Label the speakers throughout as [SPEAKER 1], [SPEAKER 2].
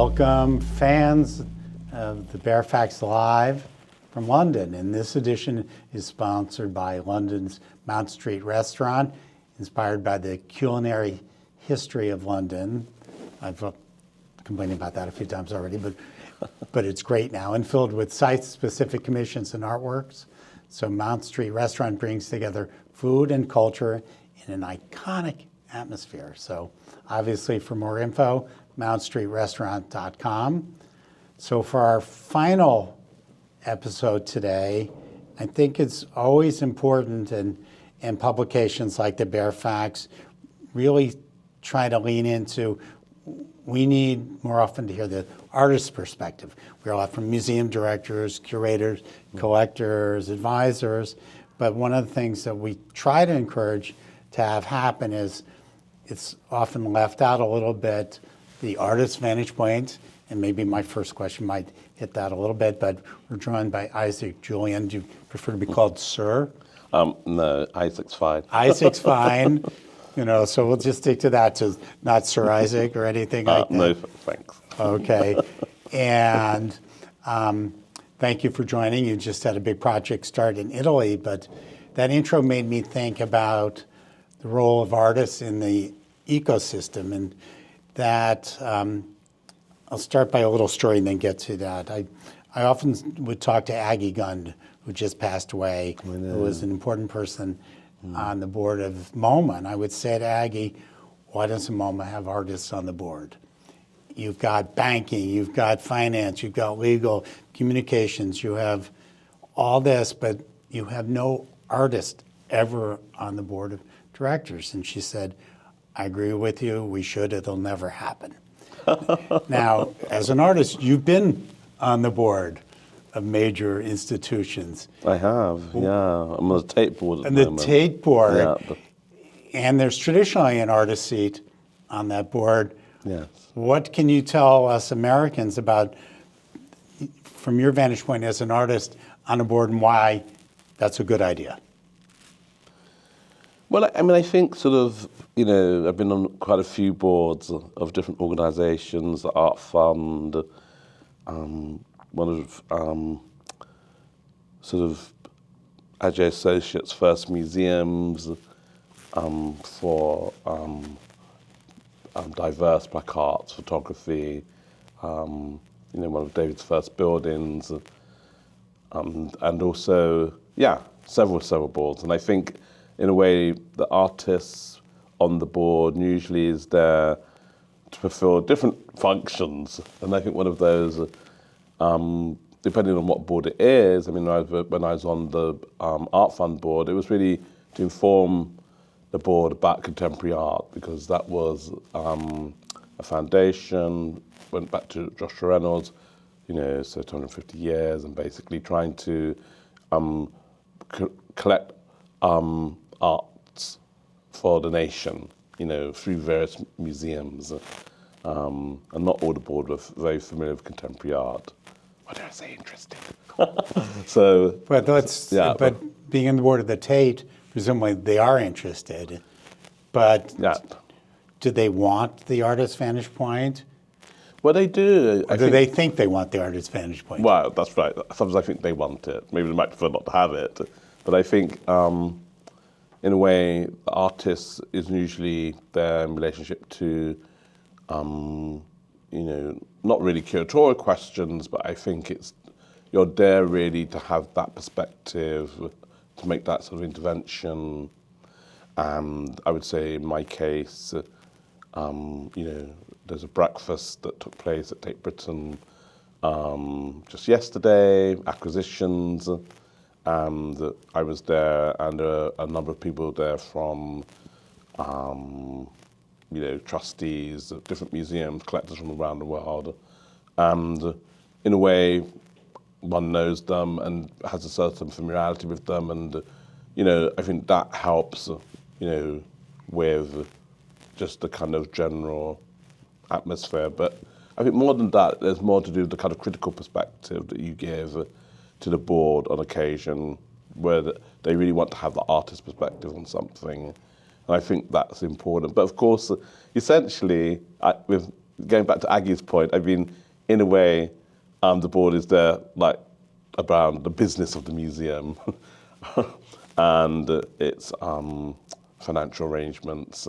[SPEAKER 1] Welcome, fans of the Baer Faxt Live from London. And this edition is sponsored by London's Mount Street restaurant, inspired by the culinary history of London. I've complained about that a few times already, but it's great now, and filled with site-specific commissions and artworks. So Mount Street restaurant brings together food and culture in an iconic atmosphere. So obviously, for more info, mountstreetrestaurant.com. So for our final episode today, I think it's always important in publications like the Baer Faxt really try to lean into, we need more often to hear the artist's perspective. We all have from museum directors, curators, collectors, advisors, but one of the things that we try to encourage to have happen is it's often left out a little bit, the artist's vantage point, and maybe my first question might hit that a little bit, but we're joined by Isaac Julien. Do you prefer to be called sir?
[SPEAKER 2] No, Isaac's fine.
[SPEAKER 1] Isaac's fine. So we'll just stick to that, to not Sir Isaac or anything like that.
[SPEAKER 2] No, thanks.
[SPEAKER 1] Okay. And thank you for joining. You just had a big project start in Italy, but that intro made me think about the role of artists in the ecosystem, and that I'll start by a little story and then get to that. I often would talk to Aggie Gund, who just passed away, who was an important person on the board of MoMA. And I would say to Aggie, why doesn't MoMA have artists on the board? You've got banking, you've got finance, you've got legal, communications, you have all this, but you have no artist ever on the board of directors. And she said, I agree with you, we should, it'll never happen. Now, as an artist, you've been on the board of major institutions.
[SPEAKER 2] I have, yeah. I'm on the Tate board at
[SPEAKER 1] the
[SPEAKER 2] the
[SPEAKER 1] moment.
[SPEAKER 2] moment.
[SPEAKER 1] The Tate board.
[SPEAKER 2] Yeah,
[SPEAKER 1] and there's traditionally an artist seat on that board.
[SPEAKER 2] Yes.
[SPEAKER 1] What can you tell us Americans about, from your vantage point as an artist on a board, and why that's a good idea?
[SPEAKER 2] Well, I think sort of, I've been on quite a few boards of different organisations, the Art Fund, one of sort of Ajay Associates' first museums for diverse black arts, photography, one of David's first buildings, and also, several boards. And I think, in a way, the artists on the board usually is there to fulfill different functions. And I think one of those, depending on what board it is, when I was on the Art Fund board, it was really to inform the board about contemporary art, because that was a foundation, went back to Joshua Reynolds, so 250 years, and basically trying to collect arts for the nation, through various museums. And not all the board were very familiar with contemporary art. Why did I say interesting?
[SPEAKER 1] But being on the board of the Tate, presumably they are interested. But do they want the artist's vantage point?
[SPEAKER 2] Well, they do.
[SPEAKER 1] Or do they think they want the artist's vantage point?
[SPEAKER 2] Well, that's right. Sometimes I think they want it. Maybe they might prefer not to have it. But I think, in a way, the artist is usually there in relationship to, not really curatorial questions, but I think you're there really to have that perspective, to make that sort of intervention. And I would say in my case, there's a breakfast that took place at Tate Britain just yesterday, acquisitions, and I was there, and a number of people there from, trustees of different museums, collectors from around the world. And in a way, one knows them and has a certain familiarity with them. And, I think that helps, with just the kind of general atmosphere. But I think more than that, there's more to do with the kind of critical perspective that you give to the board on occasion, where they really want to have the artist perspective on something. And I think that's important. But of course, essentially, with going back to Aggie's point, I mean, in a way, the board is there like around the business of the museum and its financial arrangements,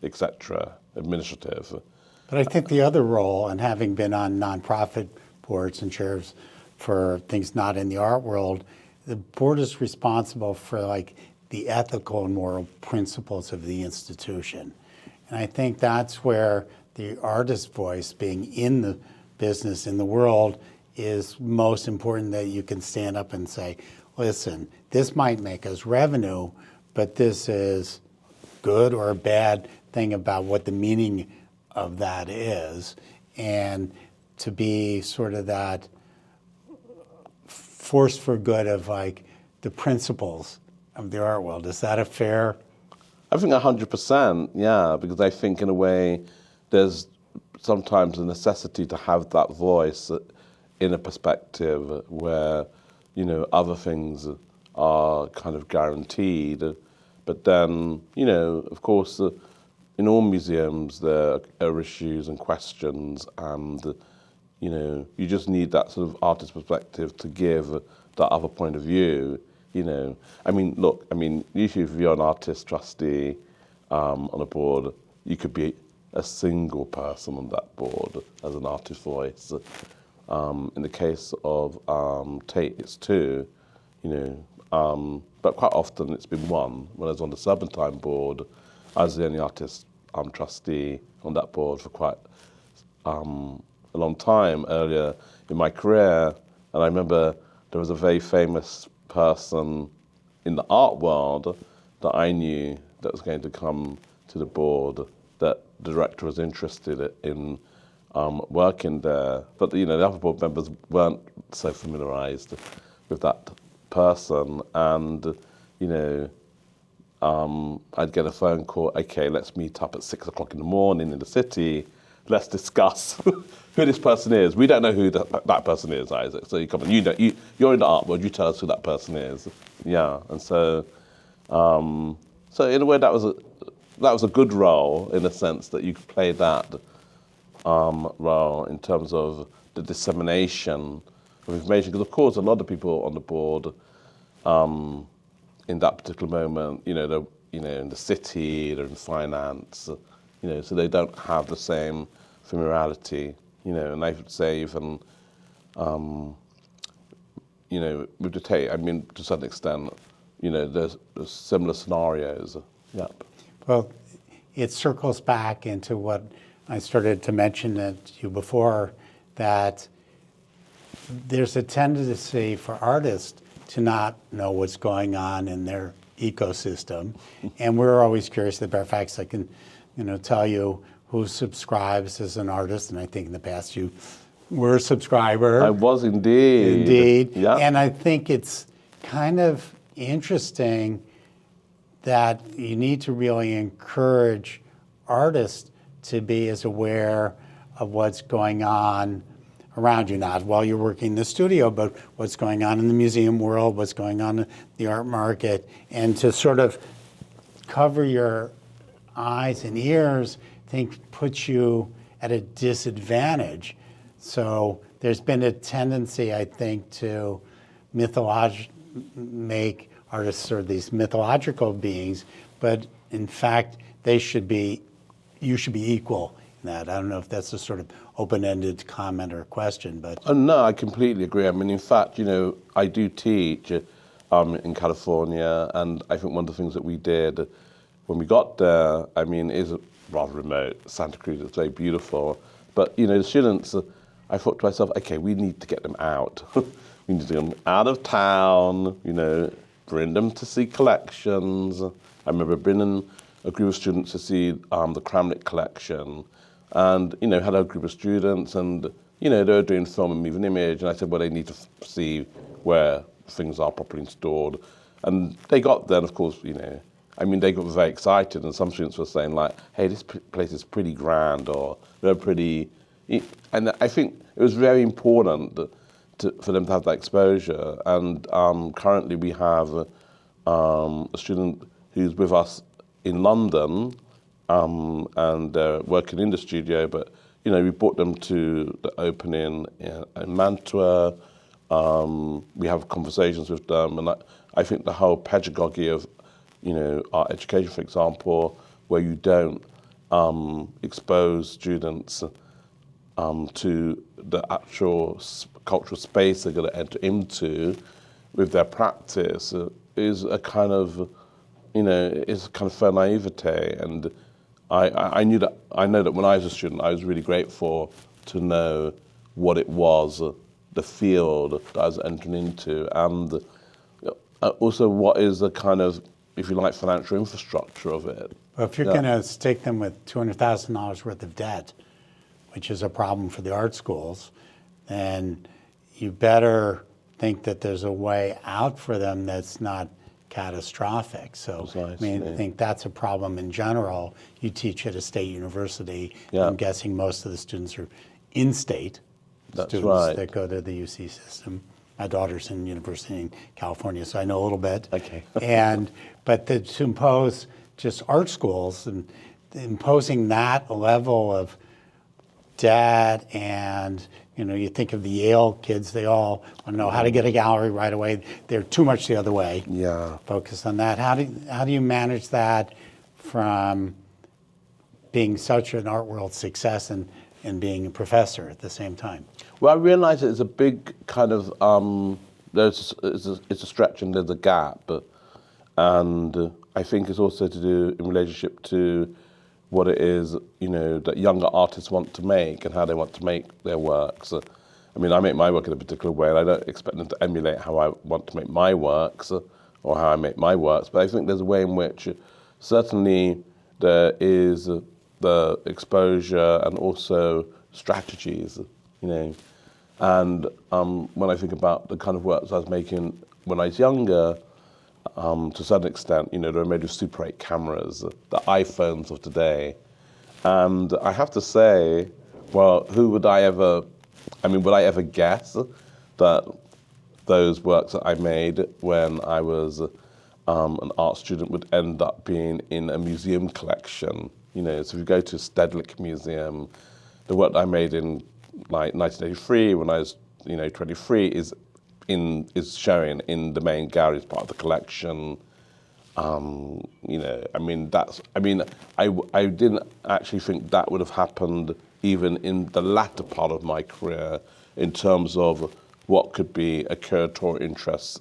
[SPEAKER 2] etc., administrative.
[SPEAKER 1] But I think the other role, and having been on nonprofit boards and chairs for things not in the art world, the board is responsible for like the ethical and moral principles of the institution. And I think that's where the artist's voice, being in the business, in the world, is most important, that you can stand up and say, listen, this might make us revenue, but this is good or a bad thing about what the meaning of that is. And to be sort of that force for good of like the principles of the art world. Is that a fair?
[SPEAKER 2] I think 100%, yeah, because I think in a way there's sometimes a necessity to have that voice in a perspective where, you know, other things are kind of guaranteed. But then, you know, of course, in all museums there are issues and questions, and, you know, you just need that sort of artist perspective to give that other point of view. You know, I mean, look, I mean, usually if you're an artist trustee on a board, you could be a single person on that board as an artist voice. In the case of Tate, it's two, you know, but quite often it's been one. When I was on the Serpentine board, I was the only artist trustee on that board for quite a long time earlier in my career. And I remember there was a very famous person in the art world that I knew that was going to come to the board, that the director was interested in working there. But, you know, the other board members weren't so familiarized with that person. And, you know, I'd get a phone call, okay, let's meet up at 6 o'clock in the morning in the city. Let's discuss who this person is. We don't know who that person is, Isaac. So you come on, you're in the art world, you tell us who that person is. Yeah, and so so in a way that was a good role, in the sense that you could play that role in terms of the dissemination of information. Because of course a lot of people on the board in that particular moment, you know, they're in the city, they're in finance, you know, so they don't have the same familiarity, you know, and I would say even, you know, with the Tate, I mean, to a certain extent, you know, there's similar scenarios. Yep.
[SPEAKER 1] Well, it circles back into what I started to mention to you before, that there's a tendency for artists to not know what's going on in their ecosystem. And we're always curious at Baer Faxt. I can, you know, tell you who subscribes as an artist, and I think in the past you were a subscriber.
[SPEAKER 2] I was indeed.
[SPEAKER 1] Indeed.
[SPEAKER 2] Yeah.
[SPEAKER 1] And I think it's kind of interesting that you need to really encourage artists to be as aware of what's going on around you, not while you're working in the studio, but what's going on in the museum world, what's going on in the art market, and to sort of cover your eyes and ears, I think puts you at a disadvantage. So there's been a tendency, I think, to make artists sort of these mythological beings, but in fact, you should be equal in that. I don't know if that's a sort of open-ended comment or question, but.
[SPEAKER 2] No, I completely agree. I mean, in fact, you know, I do teach in California, and I think one of the things that we did when we got there, I mean, is rather remote. Santa Cruz is very beautiful, but you know, the students, I thought to myself, okay, we need to get them out. We need to get them out of town, you know, bring them to see collections. I remember bringing a group of students to see the Kramnik collection, and you know, had a group of students, and you know, they were doing film and moving image, and I said, well, they need to see where things are properly stored, and they got there, and of course, you know, I mean, they got very excited, and some students were saying like, hey, this place is pretty grand, or they're pretty, and I think it was very important for them to have that exposure. And currently we have a student who's with us in London, and working in the studio. But we brought them to the opening in Mantua. We have conversations with them, and I think the whole pedagogy of art education, for example, where you don't expose students to the actual cultural space they're going to enter into with their practice, is a kind of fair naivete. And I know that when I was a student, I was really grateful to know what it was, the field that I was entering into, and also what is the kind of, if you like, financial infrastructure of it.
[SPEAKER 1] Well, if you're going to stake them with $200,000 worth of debt, which is a problem for the art schools, then you better think that there's a way out for them that's not catastrophic. So, I think that's a problem in general. You teach at a state university. Yeah. I'm guessing most of the students are in-state students that go to the UC system. My daughter's in university in California, so I know a little bit.
[SPEAKER 2] Okay.
[SPEAKER 1] But to impose just art schools and imposing that level of debt, and you think of the Yale kids, they all want to know how to get a gallery right away. They're too much the other way.
[SPEAKER 2] Yeah.
[SPEAKER 1] Focus on that. How do you manage that from being such an art world success and being a professor at the same time?
[SPEAKER 2] Well, I realize it's a big kind of it's a stretch and there's a gap, and I think it's also to do in relationship to what it is, that younger artists want to make and how they want to make their works. I make my work in a particular way, and I don't expect them to emulate how I want to make my works or how I make my works, but I think there's a way in which certainly there is the exposure and also strategies, And when I think about the kind of works I was making when I was younger, to a certain extent, they were made with Super 8 cameras, the iPhones of today. And I have to say, well, would I ever guess that those works that I made when I was an art student would end up being in a museum collection? So if you go to Stedelijk Museum, the work that I made in 1983 when I was 23 is showing in the main gallery as part of the collection. I didn't actually think that would have happened even in the latter part of my career in terms of what could be a curatorial interest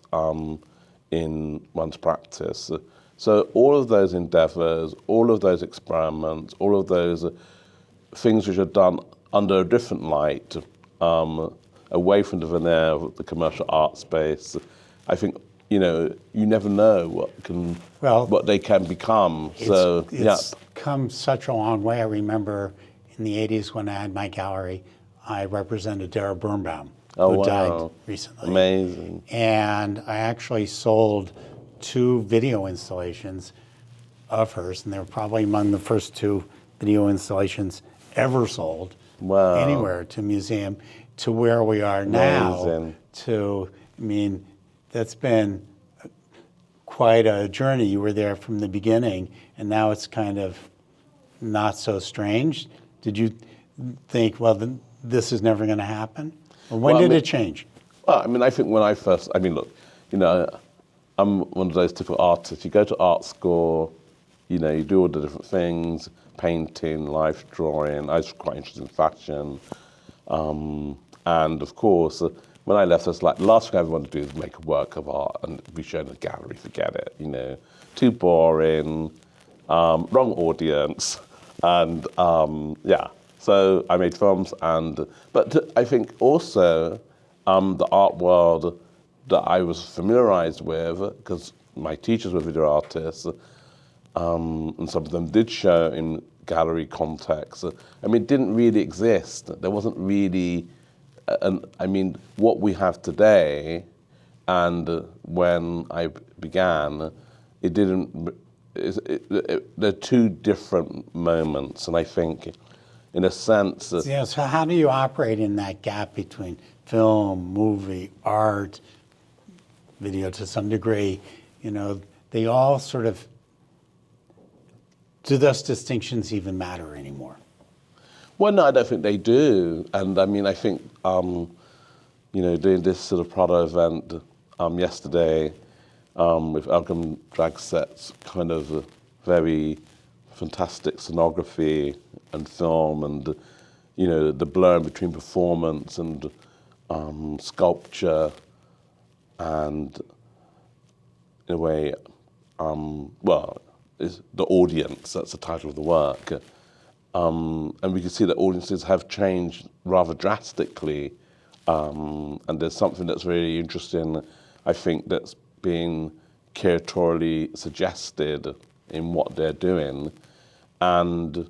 [SPEAKER 2] in one's practice. So all of those endeavors, all of those experiments, all of those things which are done under a different light, away from the veneer of the commercial art space, I think you never know what they can become.
[SPEAKER 1] It's come such a long way. I remember in the 80s when I had my gallery, I represented Dara Birnbaum, who died recently.
[SPEAKER 2] Amazing.
[SPEAKER 1] And I actually sold 2 video installations of hers, and they were probably among the first 2 video installations ever sold anywhere to a museum, to where we are now.
[SPEAKER 2] Amazing.
[SPEAKER 1] That's been quite a journey. You were there from the beginning, and now it's kind of not so strange. Did you think, well, this is never going to happen? Or when did it change?
[SPEAKER 2] Well, I think when I first, look, I'm one of those typical artists. You go to art school, you do all the different things, painting, life drawing. I was quite interested in fashion. And of course, when I left, I was like, the last thing I ever want to do is make a work of art and be shown in a gallery, forget it, too boring, wrong audience. And so I made films, but I think also the art world that I was familiarized with, because my teachers were video artists, and some of them did show in gallery context. It didn't really exist. There wasn't really, what we have today, and when I began, it didn't. They're 2 different moments, and I think, in a sense,
[SPEAKER 1] so how do you operate in that gap between film, movie, art, video to some degree? They all sort of do those distinctions even matter anymore?
[SPEAKER 2] Well, no, I don't think they do. And I mean, I think, doing this sort of Prado event yesterday with Elgin drag sets, kind of very fantastic scenography and film, and the blurring between performance and sculpture, and in a way, is the audience. That's the title of the work, and we can see that audiences have changed rather drastically, and there's something that's really interesting, I think, that's being curatorially suggested in what they're doing, and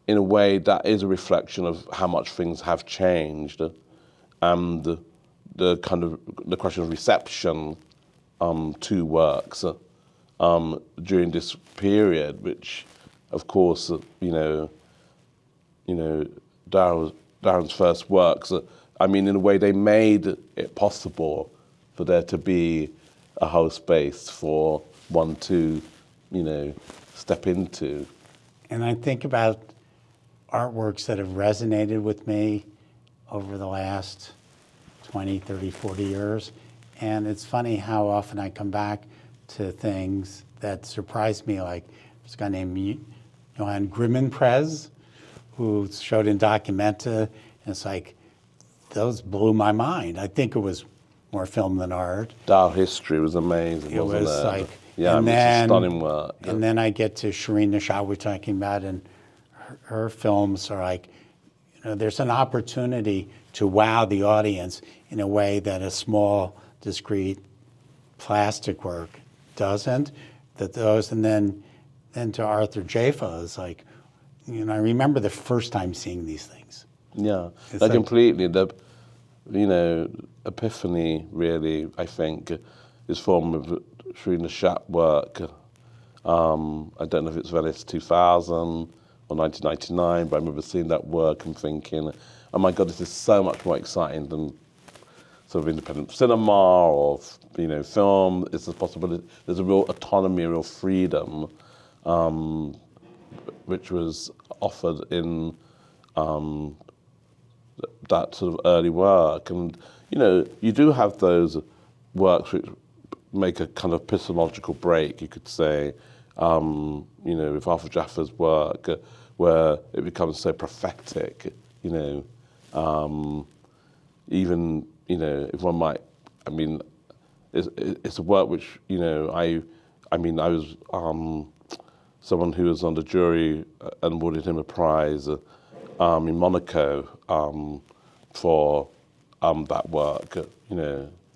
[SPEAKER 2] in a way that is a reflection of how much things have changed, and the question of reception to works during this period, which, of course, Darren's first works. I mean, in a way, they made it possible for there to be a whole space for one to, step into.
[SPEAKER 1] And I think about artworks that have resonated with me over the last 20, 30, 40 years. And it's funny how often I come back to things that surprised me. Like there's a guy named Johan Grimenprez, who showed in Documenta, and it's like, those blew my mind. I think it was more film than art.
[SPEAKER 2] Dao history was amazing, wasn't it?
[SPEAKER 1] Was like,
[SPEAKER 2] yeah,
[SPEAKER 1] and
[SPEAKER 2] it was
[SPEAKER 1] then,
[SPEAKER 2] a stunning work.
[SPEAKER 1] And then I get to Shireen Nishat we're talking about, and her films are like, there's an opportunity to wow the audience in a way that a small, discrete plastic work doesn't. And then to Arthur Jafa is like, I remember the first time seeing these things.
[SPEAKER 2] Yeah,
[SPEAKER 1] It's
[SPEAKER 2] like completely. The epiphany, really, I think, is formed with Shireen Nishat work. I don't know if it's Venice 2000 or 1999, but I remember seeing that work and thinking, oh my God, this is so much more exciting than sort of independent cinema or film. It's a possibility. There's a real autonomy, a real freedom, which was offered in that sort of early work. And you do have those works which make a kind of epistemological break, you could say, with Arthur Jafa's work, where it becomes so prophetic, even, if one might, I mean, it's a work which, I was someone who was on the jury and awarded him a prize in Monaco for that work,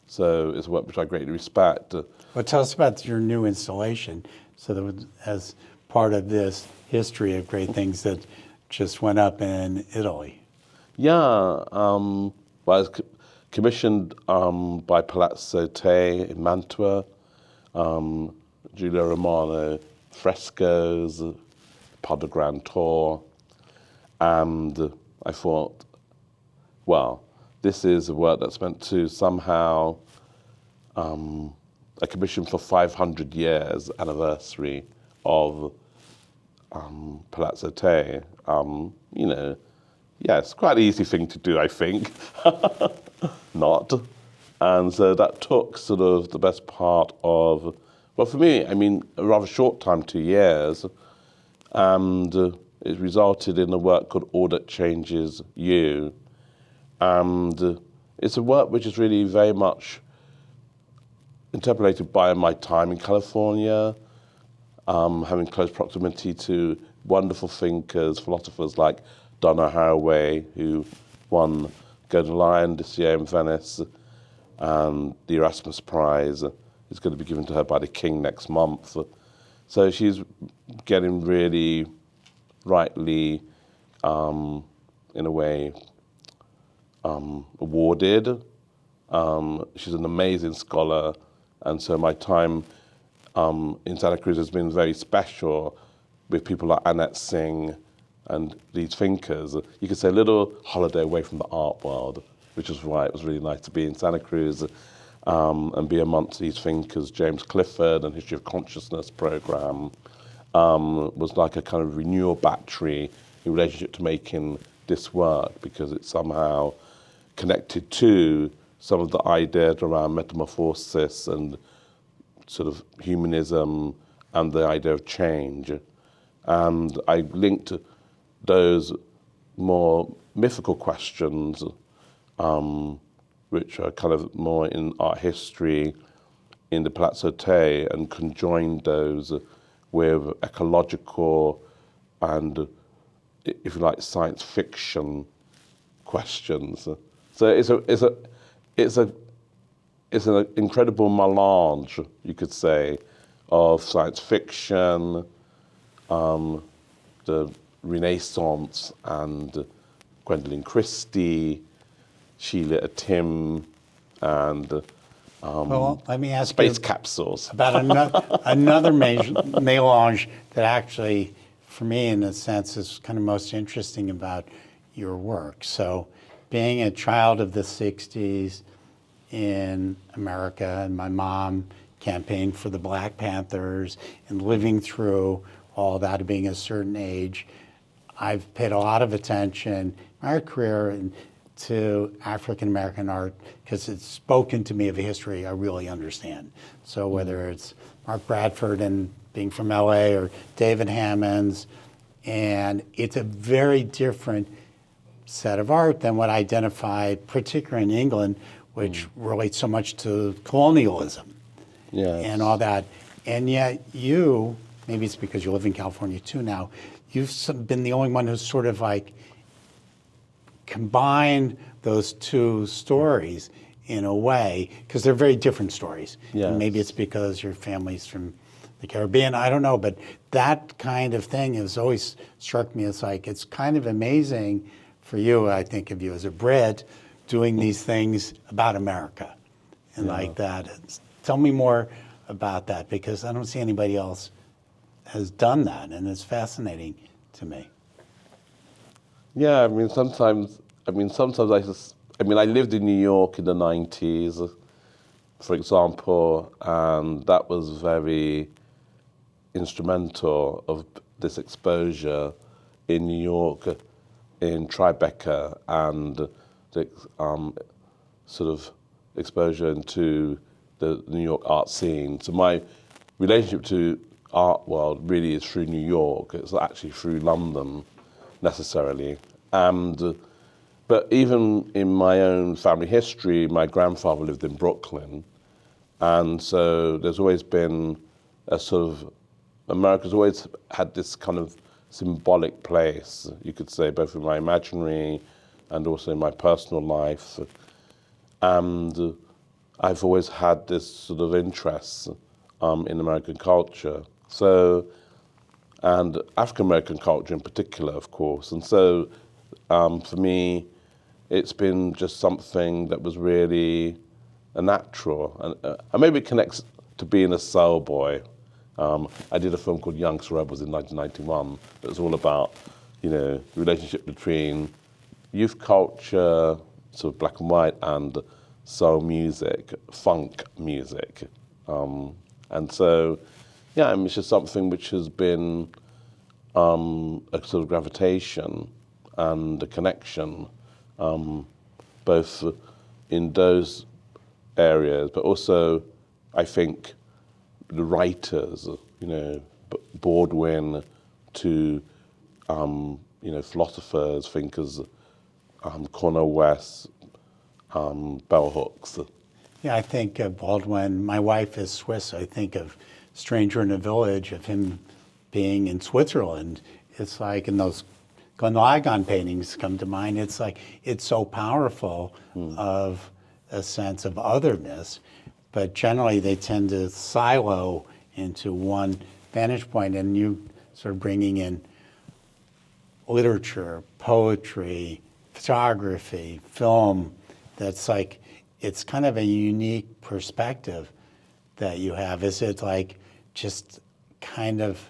[SPEAKER 2] So it's a work which I greatly respect.
[SPEAKER 1] Well, tell us about your new installation. So that as part of this history of great things that just went up in Italy.
[SPEAKER 2] Yeah, well, it was commissioned by Palazzo Te in Mantua, Giulio Romano frescoes, part of the Grand Tour, and I thought, well, this is a work that's meant to somehow a commission for 500 years anniversary of Palazzo Te. Yeah, it's quite an easy thing to do, I think. Not. And so that took sort of the best part of, well, for me, I mean, a rather short time, 2 years, and it resulted in a work called All That Changes You. And it's a work which is really very much interpolated by my time in California, having close proximity to wonderful thinkers, philosophers like Donna Haraway, who won Golden Lion this year in Venice, and the Erasmus Prize is going to be given to her by the King next month. So she's getting really rightly, in a way, awarded. She's an amazing scholar, and so my time in Santa Cruz has been very special with people like Annette Singh and these thinkers. You could say a little holiday away from the art world, which is why it was really nice to be in Santa Cruz and be amongst these thinkers, James Clifford and History of Consciousness program, was like a kind of renewal battery in relationship to making this work, because it's somehow connected to some of the ideas around metamorphosis and sort of humanism and the idea of change. And I linked those more mythical questions, which are kind of more in art history, in the Palazzo Te, and conjoined those with ecological and, if you like, science fiction questions. So it's an incredible melange, you could say, of science fiction, the Renaissance, and Gwendolyn Christie, Sheila Tim, and
[SPEAKER 1] Well, let me ask
[SPEAKER 2] space
[SPEAKER 1] you
[SPEAKER 2] capsules.
[SPEAKER 1] about another melange that actually, for me, in a sense, is kind of most interesting about your work. So, being a child of the 60s in America, and my mom campaigned for the Black Panthers, and living through all that at being a certain age, I've paid a lot of attention in my career to African American art because it's spoken to me of a history I really understand. So whether it's Mark Bradford and being from LA, or David Hammond's, and it's a very different set of art than what I identified, particularly in England, which relates so much to colonialism and all that. And yet you, maybe it's because you live in California too now, you've been the only one who's sort of like combined those two stories in a way, because they're very different stories.
[SPEAKER 2] Yes.
[SPEAKER 1] And maybe it's because your family's from the Caribbean, I don't know, but that kind of thing has always struck me as like, it's kind of amazing for you, I think of you as a Brit, doing these things about America and like that. Tell me more about that, because I don't see anybody else has done that, and it's fascinating to me.
[SPEAKER 2] Yeah, I mean, sometimes I lived in New York in the 90s, for example, and that was very instrumental of this exposure in New York, in Tribeca, and the sort of exposure into the New York art scene. So my relationship to art world really is through New York. It's actually through London, necessarily. And but even in my own family history, my grandfather lived in Brooklyn, and so there's always been a sort of, America's always had this kind of symbolic place, you could say, both in my imaginary and also in my personal life. And I've always had this sort of interest in American culture. So, and African American culture in particular, of course. And so for me, it's been just something that was really a natural. And maybe it connects to being a soul boy. I did a film called Youngster Rebels in 1991 that was all about, relationship between youth culture, sort of black and white, and soul music, funk music. And so, yeah, I mean, it's just something which has been a sort of gravitation and a connection, both in those areas, but also, I think, the writers, Baldwin to, philosophers, thinkers, Cornel West, bell hooks.
[SPEAKER 1] Yeah, I think of Baldwin. My wife is Swiss. I think of Stranger in a Village, of him being in Switzerland. It's like, and those Glenn paintings come to mind. It's like, it's so powerful of a sense of otherness, but generally they tend to silo into one vantage point, and you sort of bringing in literature, poetry, photography, film, that's like, it's kind of a unique perspective that you have. Is it like just kind of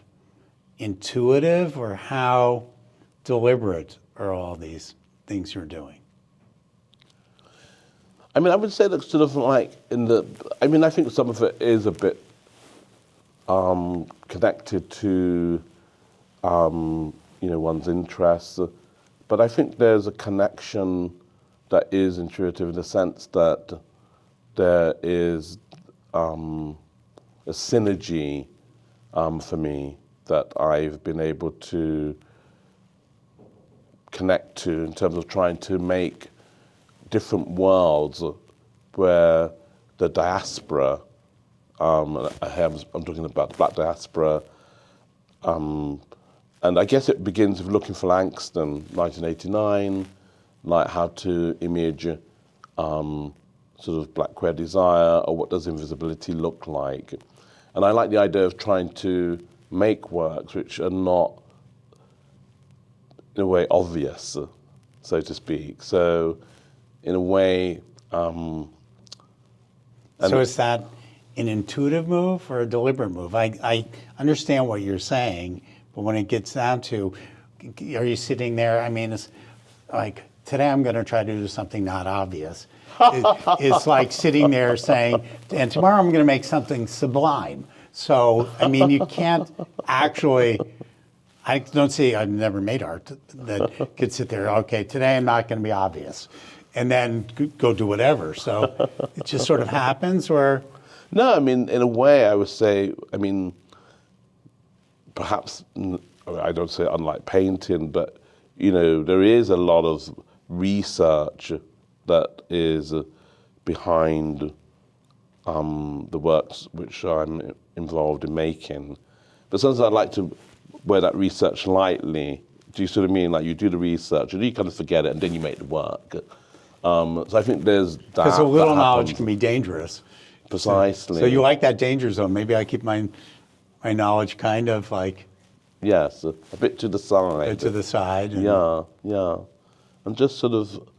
[SPEAKER 1] intuitive, or how deliberate are all these things you're doing? I
[SPEAKER 2] would say that sort of like I think some of it is a bit connected to one's interests, but I think there's a connection that is intuitive in the sense that there is a synergy for me that I've been able to connect to in terms of trying to make different worlds where the diaspora, I'm talking about the black diaspora, and I guess it begins with Looking for Langston, 1989, like how to image sort of black queer desire, or what does invisibility look like. And I like the idea of trying to make works which are not, in a way, obvious, so to speak. So, in a way...
[SPEAKER 1] so is that an intuitive move or a deliberate move? I understand what you're saying, but when it gets down to, are you sitting there, I mean, it's like, today I'm going to try to do something not obvious. It's like sitting there saying, and tomorrow I'm going to make something sublime. So, I mean, you can't actually, I don't see, I've never made art that could sit there, okay, today I'm not going to be obvious, and then go do whatever. So it just sort of happens, or?
[SPEAKER 2] No, I mean, in a way, I would say, I mean, perhaps, I don't say unlike painting, but, there is a lot of research that is behind the works which I'm involved in making. But sometimes I'd like to wear that research lightly. Do you sort of mean, like, you do the research and then you kind of forget it and then you make the work? So I think there's that.
[SPEAKER 1] Because a little knowledge can be dangerous.
[SPEAKER 2] Precisely.
[SPEAKER 1] So you like that danger zone. Maybe I keep my knowledge kind of like...
[SPEAKER 2] Yes, a bit to the side.
[SPEAKER 1] A bit to the side. And
[SPEAKER 2] Yeah. And just sort of,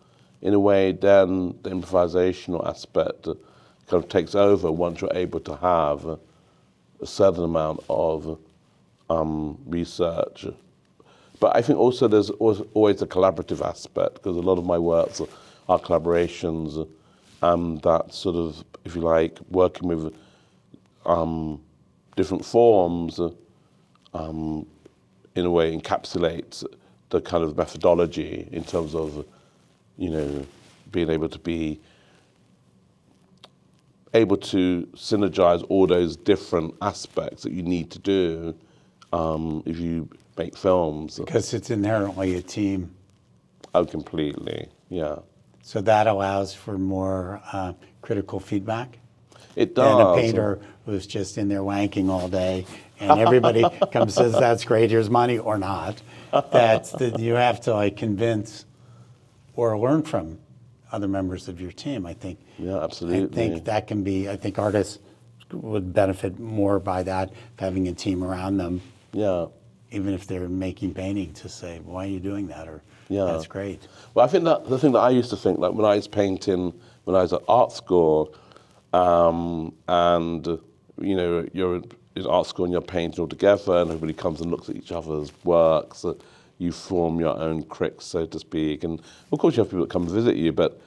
[SPEAKER 2] in a way, then the improvisational aspect kind of takes over once you're able to have a certain amount of research. But I think also there's always a collaborative aspect, because a lot of my works are collaborations, and that sort of, if you like, working with different forms, in a way encapsulates the kind of methodology in terms of, being able to be able to synergize all those different aspects that you need to do if you make films.
[SPEAKER 1] Because it's inherently a team.
[SPEAKER 2] Oh, completely, yeah.
[SPEAKER 1] So that allows for more critical feedback?
[SPEAKER 2] It does.
[SPEAKER 1] And a painter who's just in there wanking all day, and everybody comes and says, that's great, here's money, or not. That you have to like convince or learn from other members of your team, I think.
[SPEAKER 2] Yeah, absolutely.
[SPEAKER 1] I think that can be, I think artists would benefit more by that, having a team around them.
[SPEAKER 2] Yeah.
[SPEAKER 1] Even if they're making painting, to say, why are you doing that? Or,
[SPEAKER 2] yeah,
[SPEAKER 1] that's great.
[SPEAKER 2] Well, I think that the thing that I used to think, like when I was painting, when I was at art school, and you're in art school and you're painting all together, and everybody comes and looks at each other's works. You form your own critics, so to speak, and of course you have people that come visit you. But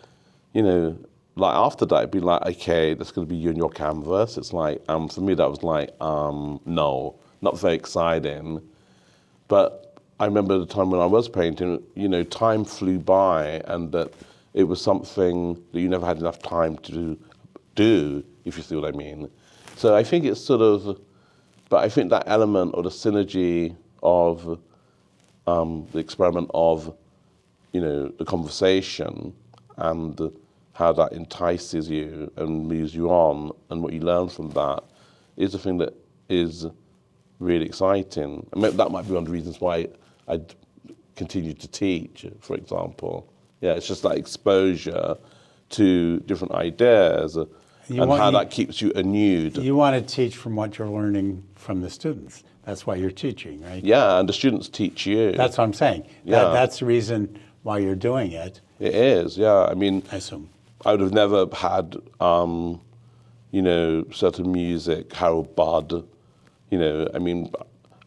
[SPEAKER 2] like after that, it'd be like, okay, that's going to be you and your canvas. It's like, for me, that was like, no, not very exciting. But I remember the time when I was painting, time flew by, and that it was something that you never had enough time to do, if you see what I mean. So I think it's sort of, but I think that element or the synergy of the experiment of, the conversation and how that entices you and moves you on, and what you learn from that is the thing that is really exciting. I mean, that might be one of the reasons why I continue to teach, for example. Yeah, it's just that exposure to different ideas and how that keeps you renewed.
[SPEAKER 1] You want to teach from what you're learning from the students. That's why you're teaching, right?
[SPEAKER 2] Yeah, and the students teach you.
[SPEAKER 1] That's what I'm saying.
[SPEAKER 2] Yeah.
[SPEAKER 1] That's the reason why you're doing it.
[SPEAKER 2] It is, yeah. I mean,
[SPEAKER 1] I assume.
[SPEAKER 2] I would have never had, certain music, Harold Budd, I mean,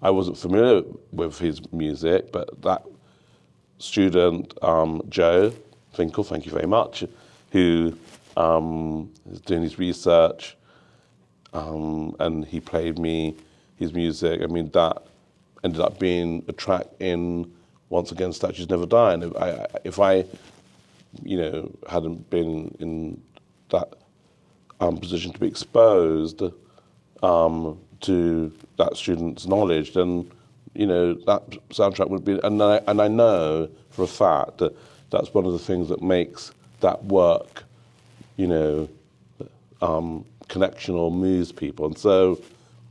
[SPEAKER 2] I wasn't familiar with his music, but that student, Joe Finkel, thank you very much, who is doing his research, and he played me his music. I mean, that ended up being a track in Once Again, Statues Never Die. And if I hadn't been in that position to be exposed to that student's knowledge, then that soundtrack would be. And I know for a fact that that's one of the things that makes that work, connection or moves people. And so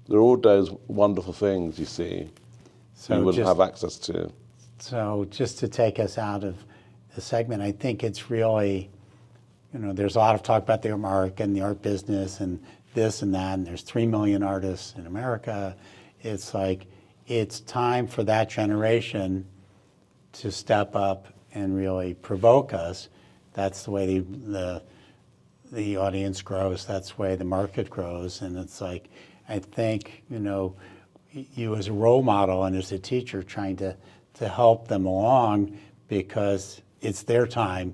[SPEAKER 2] there are all those wonderful things you see you wouldn't have access to.
[SPEAKER 1] So just to take us out of the segment, I think it's really, there's a lot of talk about the art market and the art business and this and that, and there's 3 million artists in America. It's like, it's time for that generation to step up and really provoke us. That's the way the audience grows. That's the way the market grows. And it's like, I think, you as a role model and as a teacher trying to help them along, because it's their time,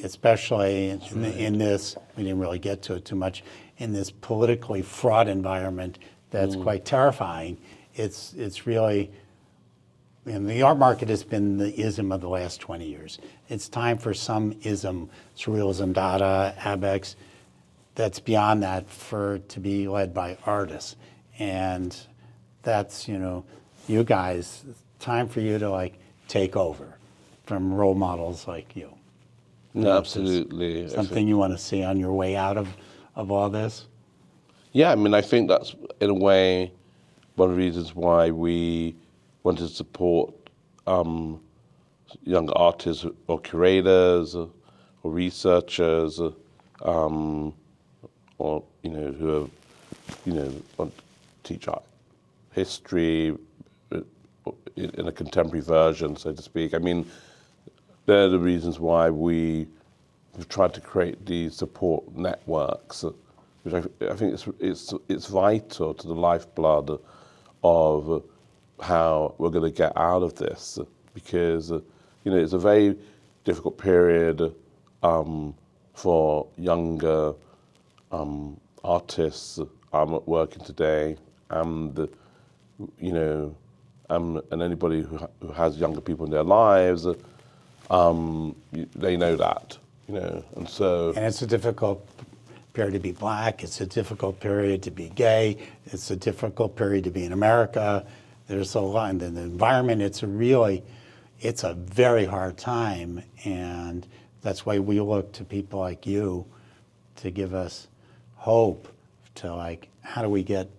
[SPEAKER 1] especially in this, we didn't really get to it too much, in this politically fraught environment that's quite terrifying. It's really, the art market has been the ism of the last 20 years. It's time for some ism, surrealism, Dada, Abex, that's beyond that, to be led by artists. And that's, you guys, time for you to take over from role models like you.
[SPEAKER 2] No, absolutely.
[SPEAKER 1] Something you want to see on your way out of all this?
[SPEAKER 2] Yeah, I mean, I think that's, in a way, one of the reasons why we wanted to support young artists or curators or researchers or who want to teach art history in a contemporary version, so to speak. I mean, they're the reasons why we've tried to create these support networks, which I think it's vital to the lifeblood of how we're going to get out of this, because it's a very difficult period for younger artists working today, and and anybody who has younger people in their lives, they know that, and so. And
[SPEAKER 1] it's a difficult period to be black. It's a difficult period to be gay. It's a difficult period to be in America. There's a lot in the environment. It's a very hard time, and that's why we look to people like you to give us hope to how do we get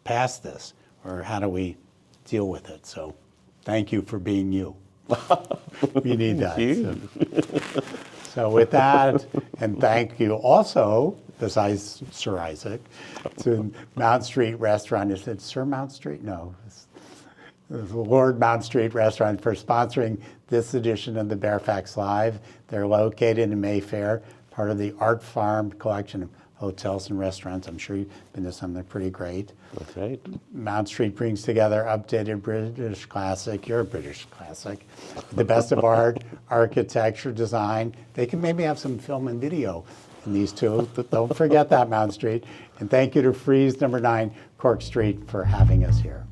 [SPEAKER 1] past this, or how do we deal with it? So thank you for being you. We need that.
[SPEAKER 2] Thank you.
[SPEAKER 1] So with that, and thank you also, besides Sir Isaac, to Mount Street Restaurant. Is it Sir Mount Street? No. It's Lord Mount Street Restaurant for sponsoring this edition of the Baer Faxt Live. They're located in Mayfair, part of the Art Farm collection of hotels and restaurants. I'm sure you've been to some, they're pretty great.
[SPEAKER 2] That's right.
[SPEAKER 1] Mount Street brings together updated British classic, you're a British classic, the best of art, architecture, design. They can maybe have some film and video in these two. Don't forget that, Mount Street. And thank you to Frieze #9 Cork Street for having us here.